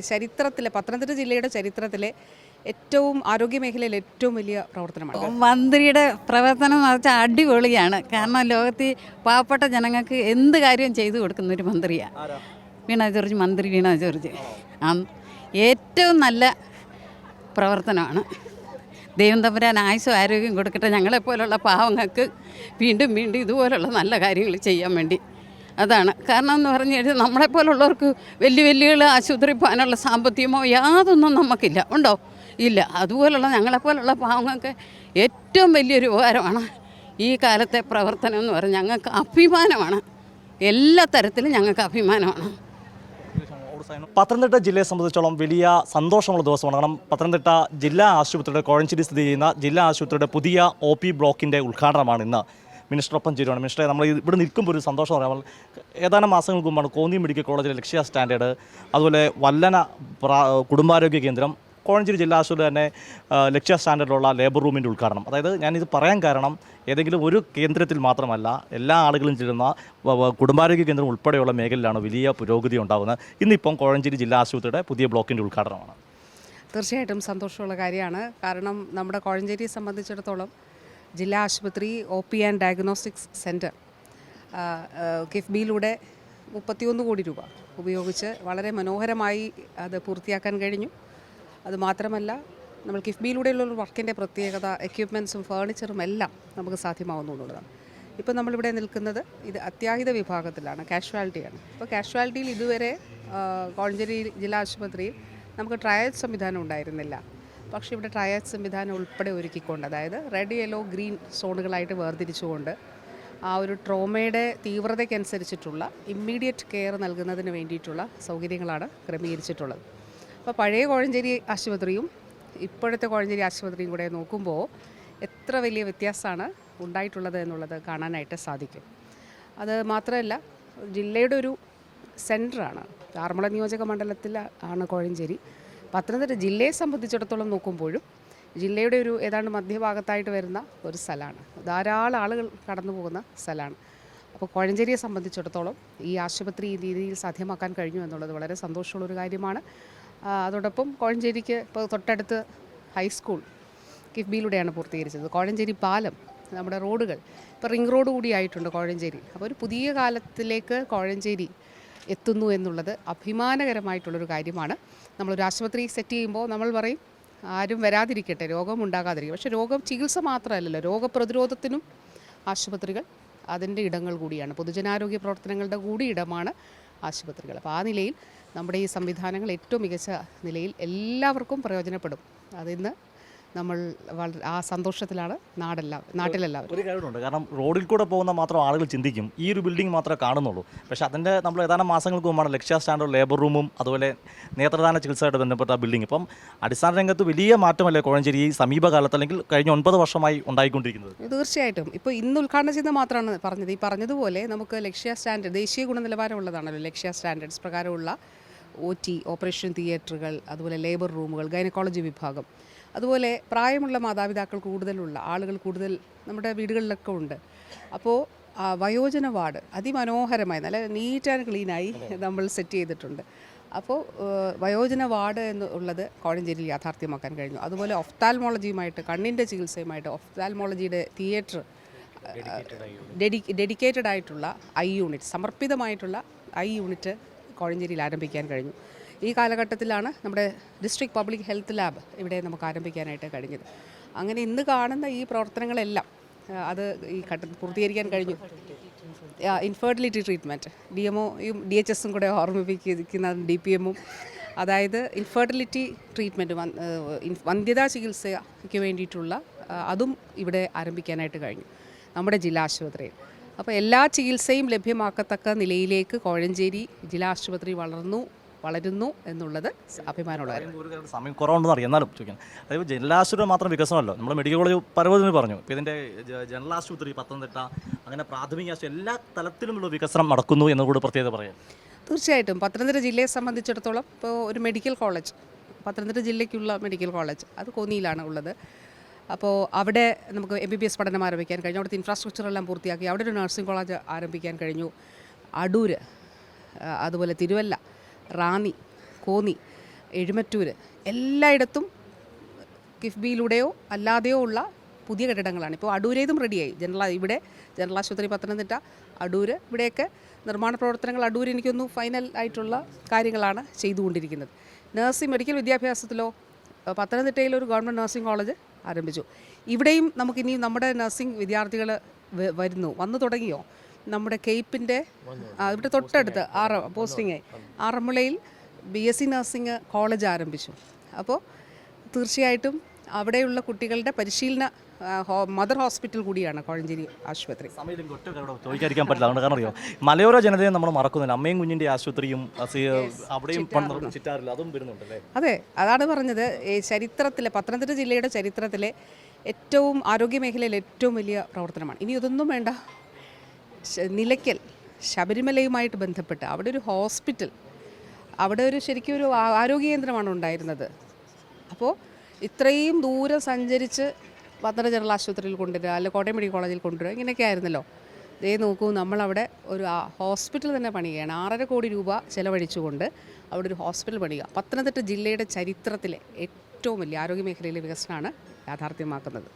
ചരിത്രത്തിലെ പത്തനംതിട്ട ജില്ലയുടെ ചരിത്രത്തിലെ ഏറ്റവും ആരോഗ്യമേഖലയിൽ ഏറ്റവും വലിയ പ്രവർത്തനമാണ് മന്ത്രിയുടെ പ്രവർത്തനം എന്ന് വെച്ചാൽ അടിപൊളിയാണ്. കാരണം ലോകത്തിൽ പാവപ്പെട്ട ജനങ്ങൾക്ക് എന്ത് കാര്യം ചെയ്തു കൊടുക്കുന്ന ഒരു മന്ത്രിയാണ് മന്ത്രി വീണ ജോർജ്. ഏറ്റവും നല്ല പ്രവർത്തനമാണ്. ദൈവം തമ്പുരാൻ ആയുസ്സും ആരോഗ്യം കൊടുക്കട്ടെ. ഞങ്ങളെപ്പോലുള്ള പാവങ്ങൾക്ക് വീണ്ടും വീണ്ടും ഇതുപോലുള്ള നല്ല കാര്യങ്ങൾ ചെയ്യാൻ വേണ്ടി. അതാണ് കാരണം എന്ന് പറഞ്ഞു കഴിഞ്ഞാൽ നമ്മളെപ്പോലുള്ളവർക്ക് വലിയ ആശുപത്രി പോകാനുള്ള സാമ്പത്തികമോ യാതൊന്നും നമുക്കില്ല. ഉണ്ടോ? ഇല്ല. അതുപോലുള്ള ഞങ്ങളെപ്പോലുള്ള പാവങ്ങൾക്ക് ഏറ്റവും വലിയൊരു ഉപകാരമാണ് ഈ കാലത്തെ പ്രവർത്തനം എന്ന് പറഞ്ഞാൽ. ഞങ്ങൾക്ക് അഭിമാനമാണ്, എല്ലാ തരത്തിലും ഞങ്ങൾക്ക് അഭിമാനമാണ്. പത്തനംതിട്ട ജില്ലയെ സംബന്ധിച്ചോളം വലിയ സന്തോഷമുള്ള ദിവസമാണ്. കാരണം പത്തനംതിട്ട ജില്ലാ ആശുപത്രിയുടെ കോഴഞ്ചേരി സ്ഥിതി ചെയ്യുന്ന ജില്ലാ ആശുപത്രിയുടെ പുതിയ OP ബ്ലോക്കിൻ്റെ ഉദ്ഘാടനമാണ് ഇന്ന്. മിനിസ്റ്ററൊപ്പം ചേരുവാണ്. മിനിസ്റ്ററെ, നമ്മൾ ഇവിടെ നിൽക്കുമ്പോൾ ഒരു സന്തോഷം പറയാം. ഏതാനും മാസങ്ങൾക്ക് മുമ്പാണ് കോന്നി മെഡിക്കൽ കോളേജിലെ ലക്ഷ്യ സ്റ്റാൻഡേർഡ്, അതുപോലെ വല്ലന കുടുംബാരോഗ്യ കേന്ദ്രം, കോഴഞ്ചേരി ജില്ലാ ആശുപത്രി തന്നെ ലക്ഷ്യ സ്റ്റാൻഡേർഡിലുള്ള ലേബർ റൂമിൻ്റെ ഉദ്ഘാടനം. അതായത് ഞാനിത് പറയാൻ കാരണം ഏതെങ്കിലും ഒരു കേന്ദ്രത്തിൽ മാത്രമല്ല, എല്ലാ ആളുകളും ചേരുന്ന കുടുംബാരോഗ്യ കേന്ദ്രം ഉൾപ്പെടെയുള്ള മേഖലയിലാണ് വലിയ പുരോഗതി ഉണ്ടാകുന്നത്. ഇന്നിപ്പം കോഴഞ്ചേരി ജില്ലാ ആശുപത്രിയുടെ പുതിയ ബ്ലോക്കിൻ്റെ ഉദ്ഘാടനമാണ്. തീർച്ചയായിട്ടും സന്തോഷമുള്ള കാര്യമാണ്. കാരണം നമ്മുടെ കോഴഞ്ചേരിയെ സംബന്ധിച്ചിടത്തോളം ജില്ലാ ആശുപത്രി OP ആൻഡ് ഡയഗ്നോസ്റ്റിക്സ് സെൻറ്റർ കിഫ്ബിയിലൂടെ 31 കോടി രൂപ ഉപയോഗിച്ച് വളരെ മനോഹരമായി അത് പൂർത്തിയാക്കാൻ കഴിഞ്ഞു. അതുമാത്രമല്ല, നമ്മൾ കിഫ്ബിയിലൂടെയുള്ള വർക്കിൻ്റെ പ്രത്യേകത എക്യുപ്മെൻറ്റ്സും ഫേർണിച്ചറും എല്ലാം നമുക്ക് സാധ്യമാവുന്നു എന്നുള്ളതാണ്. ഇപ്പോൾ നമ്മളിവിടെ നിൽക്കുന്നത് ഇത് അത്യാഹിത വിഭാഗത്തിലാണ്, കാഷ്വാലിറ്റിയാണ്. ഇപ്പോൾ കാഷ്വാലിറ്റിയിൽ ഇതുവരെ കോഴഞ്ചേരി ജില്ലാ ആശുപത്രിയിൽ നമുക്ക് ട്രയൽ സംവിധാനം ഉണ്ടായിരുന്നില്ല. പക്ഷേ ഇവിടെ ട്രയൽ സംവിധാനം ഉൾപ്പെടെ ഒരുക്കിക്കൊണ്ട്, അതായത് റെഡ്, യെല്ലോ, ഗ്രീൻ സോണുകളായിട്ട് വേർതിരിച്ചുകൊണ്ട് ആ ഒരു ട്രോമയുടെ തീവ്രതയ്ക്കനുസരിച്ചിട്ടുള്ള ഇമ്മീഡിയറ്റ് കെയർ നൽകുന്നതിന് വേണ്ടിയിട്ടുള്ള സൗകര്യങ്ങളാണ് ക്രമീകരിച്ചിട്ടുള്ളത്. അപ്പോൾ പഴയ കോഴഞ്ചേരി ആശുപത്രിയും ഇപ്പോഴത്തെ കോഴഞ്ചേരി ആശുപത്രിയും കൂടെ നോക്കുമ്പോൾ എത്ര വലിയ വ്യത്യാസമാണ് ഉണ്ടായിട്ടുള്ളത് എന്നുള്ളത് കാണാനായിട്ട് സാധിക്കും. അത് മാത്രമല്ല, ജില്ലയുടെ ഒരു സെൻറ്ററാണ്. ആറന്മുള നിയോജക മണ്ഡലത്തിൽ ആണ് കോഴഞ്ചേരി. പത്തനംതിട്ട ജില്ലയെ സംബന്ധിച്ചിടത്തോളം നോക്കുമ്പോഴും ജില്ലയുടെ ഒരു ഏതാണ്ട് മധ്യഭാഗത്തായിട്ട് വരുന്ന ഒരു സ്ഥലമാണ്. ധാരാളം ആളുകൾ കടന്നു പോകുന്ന സ്ഥലമാണ്. അപ്പോൾ കോഴഞ്ചേരിയെ സംബന്ധിച്ചിടത്തോളം ഈ ആശുപത്രി ഈ രീതിയിൽ സാധ്യമാക്കാൻ കഴിഞ്ഞു എന്നുള്ളത് വളരെ സന്തോഷമുള്ളൊരു കാര്യമാണ്. അതോടൊപ്പം കോഴഞ്ചേരിക്ക് ഇപ്പോൾ തൊട്ടടുത്ത് ഹൈസ്കൂൾ കിഫ്ബിയിലൂടെയാണ് പൂർത്തീകരിച്ചത്. കോഴഞ്ചേരി പാലം, നമ്മുടെ റോഡുകൾ ഇപ്പോൾ റിംഗ് റോഡ് കൂടിയായിട്ടുണ്ട് കോഴഞ്ചേരി. അപ്പോൾ ഒരു പുതിയ കാലത്തിലേക്ക് കോഴഞ്ചേരി എത്തുന്നു എന്നുള്ളത് അഭിമാനകരമായിട്ടുള്ളൊരു കാര്യമാണ്. നമ്മളൊരു ആശുപത്രി സെറ്റ് ചെയ്യുമ്പോൾ നമ്മൾ പറയും ആരും വരാതിരിക്കട്ടെ, രോഗം ഉണ്ടാകാതിരിക്കും. പക്ഷേ ചികിത്സ മാത്രമല്ലല്ലോ, രോഗപ്രതിരോധത്തിനും ആശുപത്രികൾ അതിൻ്റെ ഇടങ്ങൾ കൂടിയാണ്. പൊതുജനാരോഗ്യ പ്രവർത്തനങ്ങളുടെ കൂടി ഇടമാണ് ആശുപത്രികൾ. അപ്പോൾ ആ നിലയിൽ നമ്മുടെ ഈ സംവിധാനങ്ങൾ ഏറ്റവും മികച്ച നിലയിൽ എല്ലാവർക്കും പ്രയോജനപ്പെടും. അതിന്ന് നമ്മൾ ആ സന്തോഷത്തിലാണ് നാട്ടിലെല്ലാവരും. ഒരു കാര്യമുണ്ട്, കാരണം റോഡിൽ കൂടെ പോകുന്ന മാത്രം ആളുകൾ ചിന്തിക്കും ഈ ഒരു ബിൽഡിംഗ് മാത്രമേ കാണുന്നുള്ളൂ. പക്ഷേ അതിൻ്റെ നമ്മൾ ഏതാനും മാസങ്ങൾക്ക് മുമ്പാണ് ലക്ഷ്യ സ്റ്റാൻഡേർഡ് ലേബർ റൂമും അതുപോലെ നേത്രദാന ചികിത്സയായിട്ട് ബന്ധപ്പെട്ട ബിൽഡിംഗ്. ഇപ്പം അടിസ്ഥാന രംഗത്ത് വലിയ മാറ്റമല്ലേ കോഴഞ്ചേരി ഈ സമീപകാലത്ത് അല്ലെങ്കിൽ കഴിഞ്ഞ 9 വർഷമായി ഉണ്ടായിക്കൊണ്ടിരിക്കുന്നത്? തീർച്ചയായിട്ടും. ഇപ്പോൾ ഇന്ന് ഉദ്ഘാടനം ചെയ്ത് മാത്രമാണ് പറഞ്ഞത്. ഈ പറഞ്ഞതുപോലെ നമുക്ക് ലക്ഷ്യ സ്റ്റാൻഡേർഡ് ദേശീയ ഗുണനിലവാരമുള്ളതാണല്ലോ. ലക്ഷ്യ സ്റ്റാൻഡേർഡ്സ് പ്രകാരമുള്ള OT ഓപ്പറേഷൻ തിയേറ്ററുകൾ, അതുപോലെ ലേബർ റൂമുകൾ, ഗൈനക്കോളജി വിഭാഗം, അതുപോലെ പ്രായമുള്ള മാതാപിതാക്കൾ കൂടുതലുള്ള ആളുകൾ കൂടുതൽ നമ്മുടെ വീടുകളിലൊക്കെ ഉണ്ട്. അപ്പോൾ വയോജന വാർഡ് അതിമനോഹരമായി നല്ല നീറ്റ് ആൻഡ് ക്ലീനായി നമ്മൾ സെറ്റ് ചെയ്തിട്ടുണ്ട്. അപ്പോൾ വയോജന വാർഡ് എന്നുള്ളത് കോഴഞ്ചേരിയിൽ യാഥാർത്ഥ്യമാക്കാൻ കഴിഞ്ഞു. അതുപോലെ ഒഫ്താൽമോളജിയുമായിട്ട്, കണ്ണിൻ്റെ ചികിത്സയുമായിട്ട് ഒഫ്താൽമോളജിയുടെ തിയേറ്റർ, ഡെഡിക്കേറ്റഡ് ആയിട്ടുള്ള യൂണിറ്റ്, സമർപ്പിതമായിട്ടുള്ള യൂണിറ്റ് കോഴഞ്ചേരിയിൽ ആരംഭിക്കാൻ കഴിഞ്ഞു. ഈ കാലഘട്ടത്തിലാണ് നമ്മുടെ ഡിസ്ട്രിക്ട് പബ്ലിക് ഹെൽത്ത് ലാബ് ഇവിടെ നമുക്ക് ആരംഭിക്കാനായിട്ട് കഴിഞ്ഞത്. അങ്ങനെ ഇന്ന് കാണുന്ന ഈ പ്രവർത്തനങ്ങളെല്ലാം അത് ഈ ഘട്ടത്തിൽ പൂർത്തീകരിക്കാൻ കഴിഞ്ഞു. ഇൻഫെർട്ടിലിറ്റി ട്രീറ്റ്മെൻറ്റ് DMOയും DHSും കൂടെ ഓർമ്മിപ്പിക്കുന്ന DPMും, അതായത് ഇൻഫെർട്ടിലിറ്റി ട്രീറ്റ്മെൻറ്റ്, വന്ധ്യതാ ചികിത്സയ്ക്ക് വേണ്ടിയിട്ടുള്ള അതും ഇവിടെ ആരംഭിക്കാനായിട്ട് കഴിഞ്ഞു നമ്മുടെ ജില്ലാ ആശുപത്രിയിൽ. അപ്പോൾ എല്ലാ ചികിത്സയും ലഭ്യമാക്കത്തക്ക നിലയിലേക്ക് കോഴഞ്ചേരി ജില്ലാ ആശുപത്രി വളരുന്നു എന്നുള്ളത് അഭിമാനമുള്ള കാര്യം. സമയം കുറവുണ്ടെന്ന് അറിയാം, എന്നാലും ചോദിക്കാം. അതായത് ജില്ലാ ആശുപത്രി മാത്രം വികസനമല്ലോ, നമ്മൾ മെഡിക്കൽ കോളേജ് പരവതിന് പറഞ്ഞു. ഇപ്പോൾ ഇതിൻ്റെ ജനറൽ ആശുപത്രി പത്തനംതിട്ട, അങ്ങനെ പ്രാഥമിക ആശുപത്രി എല്ലാ തലത്തിലുമുള്ള വികസനം നടക്കുന്നു എന്നുകൂടി പ്രത്യേകത പറയാം. തീർച്ചയായിട്ടും പത്തനംതിട്ട ജില്ലയെ സംബന്ധിച്ചിടത്തോളം ഇപ്പോൾ ഒരു മെഡിക്കൽ കോളേജ്, പത്തനംതിട്ട ജില്ലയ്ക്കുള്ള മെഡിക്കൽ കോളേജ് അത് കോന്നിയിലാണ് ഉള്ളത്. അപ്പോൾ അവിടെ നമുക്ക് MBBS പഠനം ആരംഭിക്കാൻ കഴിഞ്ഞു. അവിടുത്തെ ഇൻഫ്രാസ്ട്രക്ചറെല്ലാം പൂർത്തിയാക്കി. അവിടെ ഒരു നഴ്സിംഗ് കോളേജ് ആരംഭിക്കാൻ കഴിഞ്ഞു. അടൂർ, അതുപോലെ തിരുവല്ല, റാന്നി, കോന്നി എഴുമറ്റൂർ എല്ലായിടത്തും കിഫ്ബിയിലൂടെയോ അല്ലാതെയോ ഉള്ള പുതിയ കെട്ടിടങ്ങളാണ്. ഇപ്പോൾ അടൂരേതും റെഡിയായി. ഇവിടെ ജനറൽ ആശുപത്രി പത്തനംതിട്ട, അടൂര്, ഇവിടെയൊക്കെ നിർമ്മാണ പ്രവർത്തനങ്ങൾ അടൂർ എനിക്കൊന്നു ഫൈനൽ ആയിട്ടുള്ള കാര്യങ്ങളാണ് ചെയ്തുകൊണ്ടിരിക്കുന്നത്. നഴ്സിംഗ് മെഡിക്കൽ വിദ്യാഭ്യാസത്തിലോ പത്തനംതിട്ടയിൽ ഒരു ഗവൺമെൻറ് നഴ്സിംഗ് കോളേജ് ആരംഭിച്ചു. ഇവിടെയും നമുക്കിനി നമ്മുടെ നഴ്സിംഗ് വിദ്യാർത്ഥികൾ വന്നു തുടങ്ങിയോ? നമ്മുടെ കേപ്പിൻ്റെ ഇവിടെ തൊട്ടടുത്ത് പോസ്റ്റിംഗ് ആറന്മുളയിൽ BSc നഴ്സിംഗ് കോളേജ് ആരംഭിച്ചു. അപ്പോൾ തീർച്ചയായിട്ടും അവിടെയുള്ള കുട്ടികളുടെ പരിശീലന മദർ ഹോസ്പിറ്റൽ കൂടിയാണ് കോഴഞ്ചേരി ആശുപത്രി. ചോദിക്കാതിരിക്കാൻ പറ്റില്ല. അതുകൊണ്ട് കാരണം അറിയോ, മലയോര ജനതയെ നമ്മൾ മറക്കുന്നില്ല. അമ്മയും കുഞ്ഞിൻ്റെ ആശുപത്രിയും അവിടെയും ചിറ്റാറില്ല, അതും വരുന്നുണ്ടല്ലേ? അതെ, അതാണ് പറഞ്ഞത്. ഈ ചരിത്രത്തിലെ പത്തനംതിട്ട ജില്ലയുടെ ചരിത്രത്തിലെ ഏറ്റവും ആരോഗ്യമേഖലയിലെ ഏറ്റവും വലിയ പ്രവർത്തനമാണ്. ഇനി ഇതൊന്നും വേണ്ട, നിലയ്ക്കൽ ശബരിമലയുമായിട്ട് ബന്ധപ്പെട്ട് അവിടെ ഒരു ഹോസ്പിറ്റൽ, അവിടെ ശരിക്കും ഒരു ആരോഗ്യ കേന്ദ്രമാണ് ഉണ്ടായിരുന്നത്. അപ്പോൾ ഇത്രയും ദൂരം സഞ്ചരിച്ച് പത്തനംതിട്ട ജനറൽ ആശുപത്രിയിൽ കൊണ്ടുവരിക, അല്ലെങ്കിൽ കോട്ടയം മെഡിക്കൽ കോളേജിൽ കൊണ്ടുവരിക, ഇങ്ങനെയൊക്കെ ആയിരുന്നല്ലോ. ദേ നോക്കൂ, നമ്മളവിടെ ഒരു ഹോസ്പിറ്റൽ തന്നെ പണിയുകയാണ്. 6.5 കോടി രൂപ ചിലവഴിച്ചുകൊണ്ട് അവിടെ ഒരു ഹോസ്പിറ്റൽ പണിയുക. പത്തനംതിട്ട ജില്ലയുടെ ചരിത്രത്തിലെ ഏറ്റവും വലിയ ആരോഗ്യ മേഖലയിലെ വികസനമാണ് യാഥാർത്ഥ്യമാക്കുന്നത്.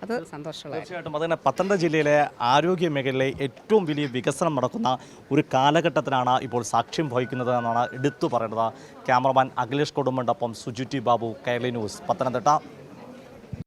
അത് സന്തോഷമുള്ള. തീർച്ചയായിട്ടും അതുതന്നെ പത്തനംതിട്ട ജില്ലയിലെ ആരോഗ്യ മേഖലയിലെ ഏറ്റവും വലിയ വികസനം നടക്കുന്ന ഒരു കാലഘട്ടത്തിനാണ് ഇപ്പോൾ സാക്ഷ്യം വഹിക്കുന്നത് എന്നാണ് എടുത്തു പറയേണ്ടത്. ക്യാമറമാൻ അഖിലേഷ് കൊടുമ്പണ്ടൊപ്പം സുജിറ്റി ബാബു, കൈരളി ന്യൂസ്, പത്തനംതിട്ട.